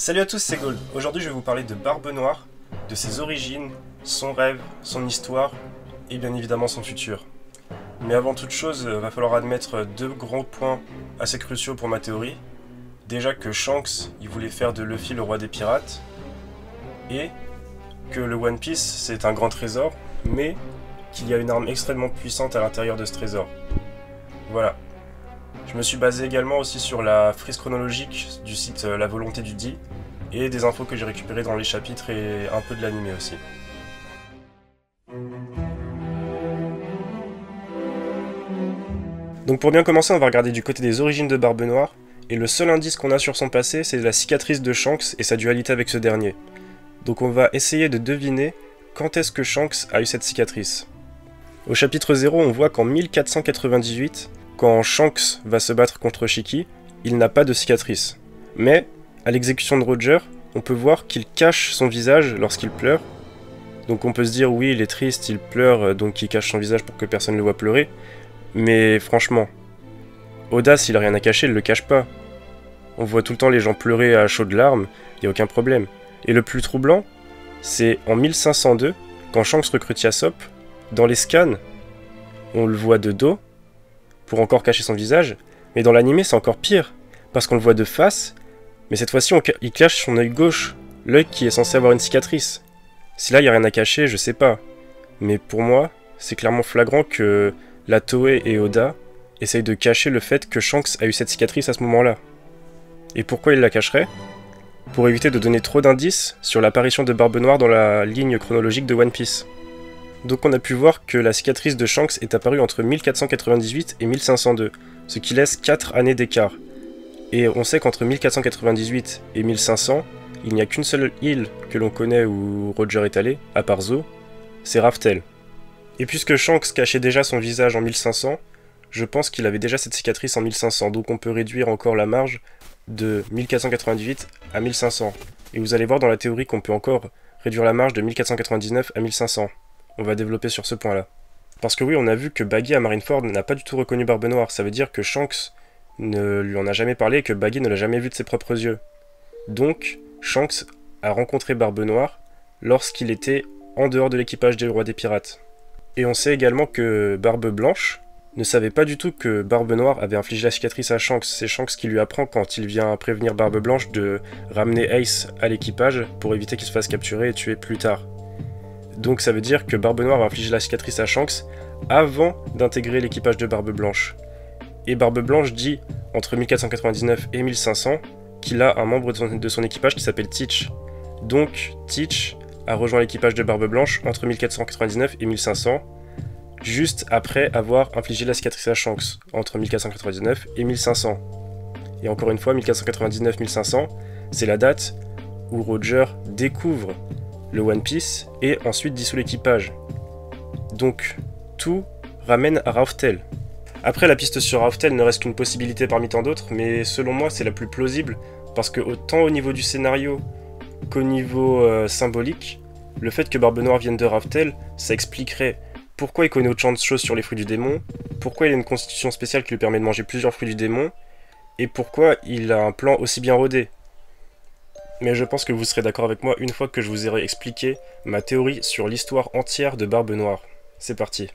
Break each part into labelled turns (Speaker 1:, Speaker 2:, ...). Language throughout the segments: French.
Speaker 1: Salut à tous, c'est Gold. Aujourd'hui, je vais vous parler de Barbe Noire, de ses origines, son rêve, son histoire et bien évidemment son futur. Mais avant toute chose, va falloir admettre deux grands points assez cruciaux pour ma théorie. Déjà que Shanks, il voulait faire de Luffy le roi des pirates, et que le One Piece, c'est un grand trésor, mais qu'il y a une arme extrêmement puissante à l'intérieur de ce trésor. Voilà. Je me suis basé également aussi sur la frise chronologique du site La Volonté du Di et des infos que j'ai récupérées dans les chapitres et un peu de l'anime aussi. Donc pour bien commencer, on va regarder du côté des origines de Barbe Noire, et le seul indice qu'on a sur son passé, c'est la cicatrice de Shanks et sa dualité avec ce dernier. Donc on va essayer de deviner quand est-ce que Shanks a eu cette cicatrice. Au chapitre 0, on voit qu'en 1498, quand Shanks va se battre contre Shiki, il n'a pas de cicatrice. Mais, à l'exécution de Roger, on peut voir qu'il cache son visage lorsqu'il pleure. Donc on peut se dire, oui, il est triste, il pleure, donc il cache son visage pour que personne ne le voit pleurer. Mais franchement, Oda, s'il a rien à cacher, il le cache pas. On voit tout le temps les gens pleurer à chaudes larmes, il n'y a aucun problème. Et le plus troublant, c'est en 1502, quand Shanks recrute Yasopp, dans les scans, on le voit de dos, pour encore cacher son visage, mais dans l'anime c'est encore pire, parce qu'on le voit de face, mais cette fois-ci il cache son œil gauche, l'œil qui est censé avoir une cicatrice. Si là il n'y a rien à cacher, je sais pas, mais pour moi, c'est clairement flagrant que la Toei et Oda essayent de cacher le fait que Shanks a eu cette cicatrice à ce moment-là. Et pourquoi ils la cacheraient? Pour éviter de donner trop d'indices sur l'apparition de Barbe Noire dans la ligne chronologique de One Piece. Donc on a pu voir que la cicatrice de Shanks est apparue entre 1498 et 1502, ce qui laisse 4 années d'écart. Et on sait qu'entre 1498 et 1500, il n'y a qu'une seule île que l'on connaît où Roger est allé, à part Zo, c'est Raftel. Et puisque Shanks cachait déjà son visage en 1500, je pense qu'il avait déjà cette cicatrice en 1500, donc on peut réduire encore la marge de 1498 à 1500. Et vous allez voir dans la théorie qu'on peut encore réduire la marge de 1499 à 1500. On va développer sur ce point-là. Parce que oui, on a vu que Baggy à Marineford n'a pas du tout reconnu Barbe Noire. Ça veut dire que Shanks ne lui en a jamais parlé et que Baggy ne l'a jamais vu de ses propres yeux. Donc, Shanks a rencontré Barbe Noire lorsqu'il était en dehors de l'équipage des Rois des Pirates. Et on sait également que Barbe Blanche ne savait pas du tout que Barbe Noire avait infligé la cicatrice à Shanks. C'est Shanks qui lui apprend quand il vient prévenir Barbe Blanche de ramener Ace à l'équipage pour éviter qu'il se fasse capturer et tuer plus tard. Donc ça veut dire que Barbe Noire a infligé la cicatrice à Shanks avant d'intégrer l'équipage de Barbe Blanche. Et Barbe Blanche dit, entre 1499 et 1500, qu'il a un membre de son équipage qui s'appelle Teach. Donc Teach a rejoint l'équipage de Barbe Blanche entre 1499 et 1500, juste après avoir infligé la cicatrice à Shanks, entre 1499 et 1500. Et encore une fois, 1499-1500, c'est la date où Roger découvre le One Piece et ensuite dissout l'équipage. Donc tout ramène à Raftel. Après, la piste sur Raftel ne reste qu'une possibilité parmi tant d'autres, mais selon moi c'est la plus plausible parce que autant au niveau du scénario qu'au niveau symbolique, le fait que Barbe Noire vienne de Raftel, ça expliquerait pourquoi il connaît autant de choses sur les fruits du démon, pourquoi il a une constitution spéciale qui lui permet de manger plusieurs fruits du démon, et pourquoi il a un plan aussi bien rodé. Mais je pense que vous serez d'accord avec moi une fois que je vous aurai expliqué ma théorie sur l'histoire entière de Barbe Noire. C'est parti.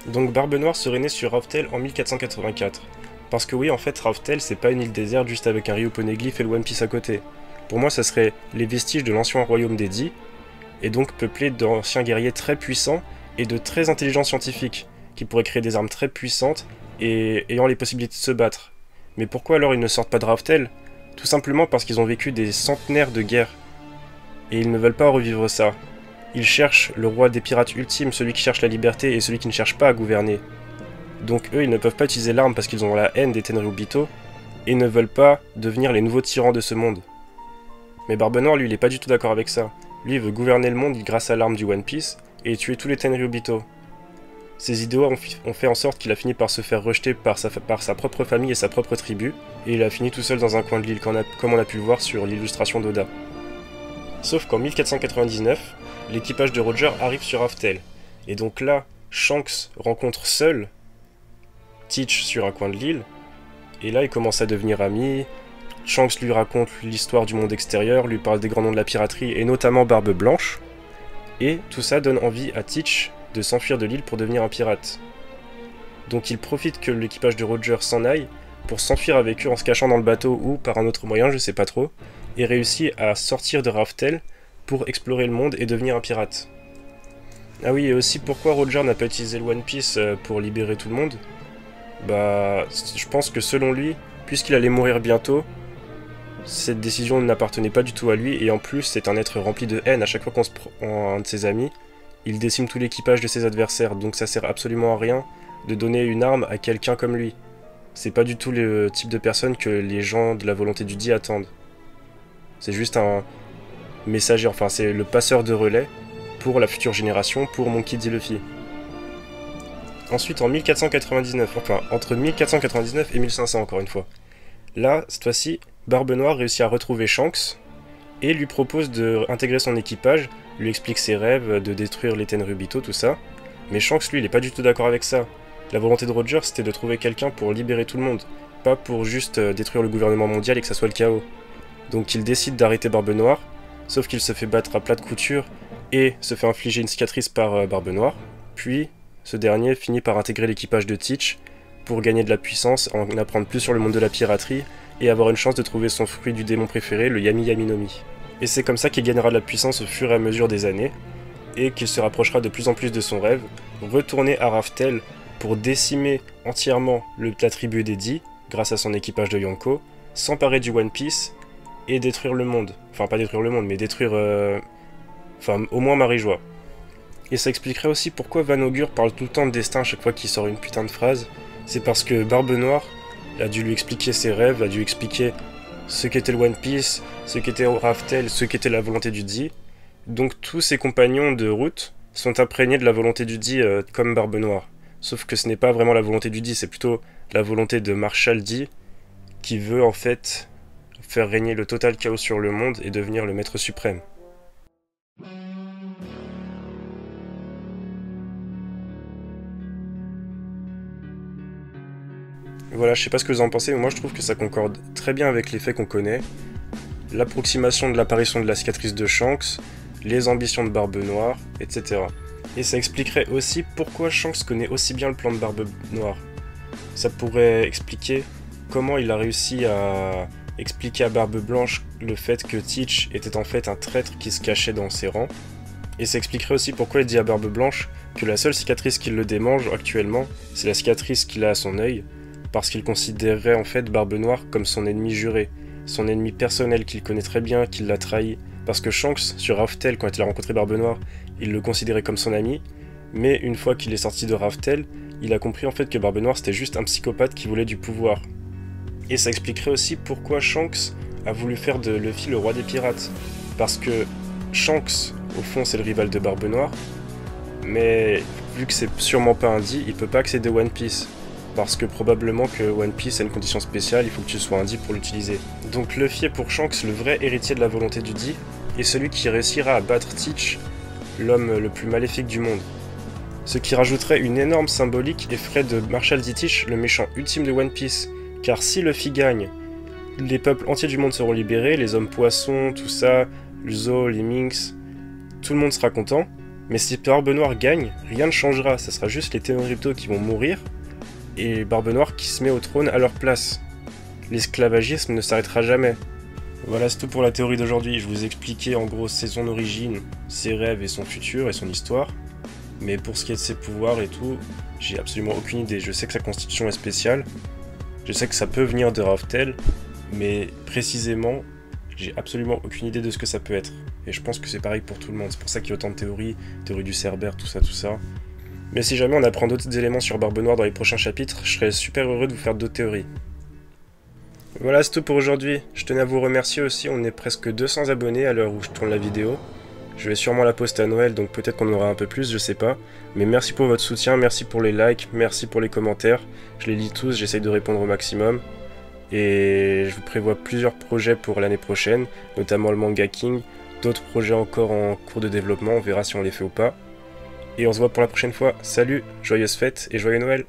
Speaker 1: Donc Barbe Noire serait née sur Raftel en 1484. Parce que oui, en fait, Raftel, c'est pas une île déserte juste avec un rio poneglyph et le One Piece à côté. Pour moi, ça serait les vestiges de l'ancien royaume des Di, et donc peuplé d'anciens guerriers très puissants et de très intelligents scientifiques, qui pourraient créer des armes très puissantes et ayant les possibilités de se battre. Mais pourquoi alors ils ne sortent pas de Raftel? Tout simplement parce qu'ils ont vécu des centenaires de guerre, et ils ne veulent pas revivre ça. Ils cherchent le roi des pirates ultime, celui qui cherche la liberté et celui qui ne cherche pas à gouverner. Donc eux, ils ne peuvent pas utiliser l'arme parce qu'ils ont la haine des Tenryubito, et ne veulent pas devenir les nouveaux tyrans de ce monde. Mais Barbe Noire, lui, il est pas du tout d'accord avec ça. Lui, il veut gouverner le monde grâce à l'arme du One Piece, et tuer tous les Tenryubito. Ses idéaux ont fait en sorte qu'il a fini par se faire rejeter par sa propre famille et sa propre tribu, et il a fini tout seul dans un coin de l'île, comme on a pu le voir sur l'illustration d'Oda. Sauf qu'en 1499, l'équipage de Roger arrive sur Raftel, et donc là, Shanks rencontre seul Teach sur un coin de l'île, et là ils commencent à devenir amis. Shanks lui raconte l'histoire du monde extérieur, lui parle des grands noms de la piraterie, et notamment Barbe Blanche, et tout ça donne envie à Teach de s'enfuir de l'île pour devenir un pirate. Donc il profite que l'équipage de Roger s'en aille, pour s'enfuir avec eux en se cachant dans le bateau ou par un autre moyen, je sais pas trop, et réussit à sortir de Raftel pour explorer le monde et devenir un pirate. Ah oui, et aussi pourquoi Roger n'a pas utilisé le One Piece pour libérer tout le monde? Bah, je pense que selon lui, puisqu'il allait mourir bientôt, cette décision n'appartenait pas du tout à lui, et en plus c'est un être rempli de haine. À chaque fois qu'on se prend un de ses amis, il décime tout l'équipage de ses adversaires, donc ça sert absolument à rien de donner une arme à quelqu'un comme lui. C'est pas du tout le type de personne que les gens de la volonté du Di attendent. C'est juste un messager, enfin c'est le passeur de relais pour la future génération, pour Monkey D. Luffy. Ensuite en 1499, enfin entre 1499 et 1500 encore une fois. Là, cette fois-ci, Barbe Noire réussit à retrouver Shanks et lui propose d'intégrer son équipage, lui explique ses rêves, de détruire les Tenryubito, tout ça. Mais Shanks lui il est pas du tout d'accord avec ça. La volonté de Roger c'était de trouver quelqu'un pour libérer tout le monde, pas pour juste détruire le gouvernement mondial et que ça soit le chaos. Donc il décide d'arrêter Barbe Noire, sauf qu'il se fait battre à plat de couture et se fait infliger une cicatrice par Barbe Noire, puis ce dernier finit par intégrer l'équipage de Teach pour gagner de la puissance, en apprendre plus sur le monde de la piraterie et avoir une chance de trouver son fruit du démon préféré, le Yami Yami no Mi. Et c'est comme ça qu'il gagnera de la puissance au fur et à mesure des années, et qu'il se rapprochera de plus en plus de son rêve, retourner à Raftel pour décimer entièrement la tribu des Di, grâce à son équipage de Yonko, s'emparer du One Piece, et détruire le monde. Enfin, pas détruire le monde, mais détruire... Enfin, au moins Marijois. Et ça expliquerait aussi pourquoi Van Augur parle tout le temps de destin à chaque fois qu'il sort une putain de phrase. C'est parce que Barbe Noire a dû lui expliquer ses rêves, a dû expliquer ce qu'était le One Piece, ce qu'était Raftel, ce qu'était la volonté du Di. Donc tous ses compagnons de route sont imprégnés de la volonté du Di comme Barbe Noire. Sauf que ce n'est pas vraiment la volonté du Di, c'est plutôt la volonté de Marshall Di qui veut en fait faire régner le total chaos sur le monde et devenir le maître suprême. Voilà, je sais pas ce que vous en pensez, mais moi je trouve que ça concorde très bien avec les faits qu'on connaît. L'approximation de l'apparition de la cicatrice de Shanks, les ambitions de Barbe Noire, etc. Et ça expliquerait aussi pourquoi Shanks connaît aussi bien le plan de Barbe Noire. Ça pourrait expliquer comment il a réussi à expliquer à Barbe Blanche le fait que Teach était en fait un traître qui se cachait dans ses rangs. Et ça expliquerait aussi pourquoi il dit à Barbe Blanche que la seule cicatrice qui le démange actuellement, c'est la cicatrice qu'il a à son œil, parce qu'il considérerait en fait Barbe Noire comme son ennemi juré, son ennemi personnel qu'il connaît très bien, qu'il l'a trahi, parce que Shanks, sur Raftel, quand il a rencontré Barbe Noire, il le considérait comme son ami, mais une fois qu'il est sorti de Raftel, il a compris en fait que Barbe Noire c'était juste un psychopathe qui voulait du pouvoir. Et ça expliquerait aussi pourquoi Shanks a voulu faire de Luffy le roi des pirates, parce que Shanks, au fond c'est le rival de Barbe Noire, mais vu que c'est sûrement pas un Di, il peut pas accéder au One Piece. Parce que probablement que One Piece a une condition spéciale, il faut que tu sois un Di pour l'utiliser. Donc Luffy est pour Shanks le vrai héritier de la volonté du Di, et celui qui réussira à battre Teach, l'homme le plus maléfique du monde. Ce qui rajouterait une énorme symbolique et ferait de Marshall D. Teach le méchant ultime de One Piece, car si Luffy gagne, les peuples entiers du monde seront libérés, les hommes poissons, tout ça, Zo, les Minks, tout le monde sera content, mais si Barbe Noire gagne, rien ne changera, ça sera juste les Tenryubito qui vont mourir, et Barbe Noire qui se met au trône à leur place. L'esclavagisme ne s'arrêtera jamais. Voilà, c'est tout pour la théorie d'aujourd'hui. Je vous ai expliqué en gros son origine, ses rêves et son futur et son histoire. Mais pour ce qui est de ses pouvoirs et tout, j'ai absolument aucune idée. Je sais que sa constitution est spéciale, je sais que ça peut venir de Raftel, mais précisément, j'ai absolument aucune idée de ce que ça peut être. Et je pense que c'est pareil pour tout le monde. C'est pour ça qu'il y a autant de théories, théorie du Cerbère, tout ça, tout ça. Mais si jamais on apprend d'autres éléments sur Barbe Noire dans les prochains chapitres, je serais super heureux de vous faire d'autres théories. Voilà, c'est tout pour aujourd'hui. Je tenais à vous remercier aussi, on est presque 200 abonnés à l'heure où je tourne la vidéo. Je vais sûrement la poster à Noël, donc peut-être qu'on en aura un peu plus, je sais pas. Mais merci pour votre soutien, merci pour les likes, merci pour les commentaires. Je les lis tous, j'essaye de répondre au maximum. Et je vous prévois plusieurs projets pour l'année prochaine, notamment le Manga King, d'autres projets encore en cours de développement, on verra si on les fait ou pas. Et on se voit pour la prochaine fois. Salut, joyeuses fêtes et joyeux Noël!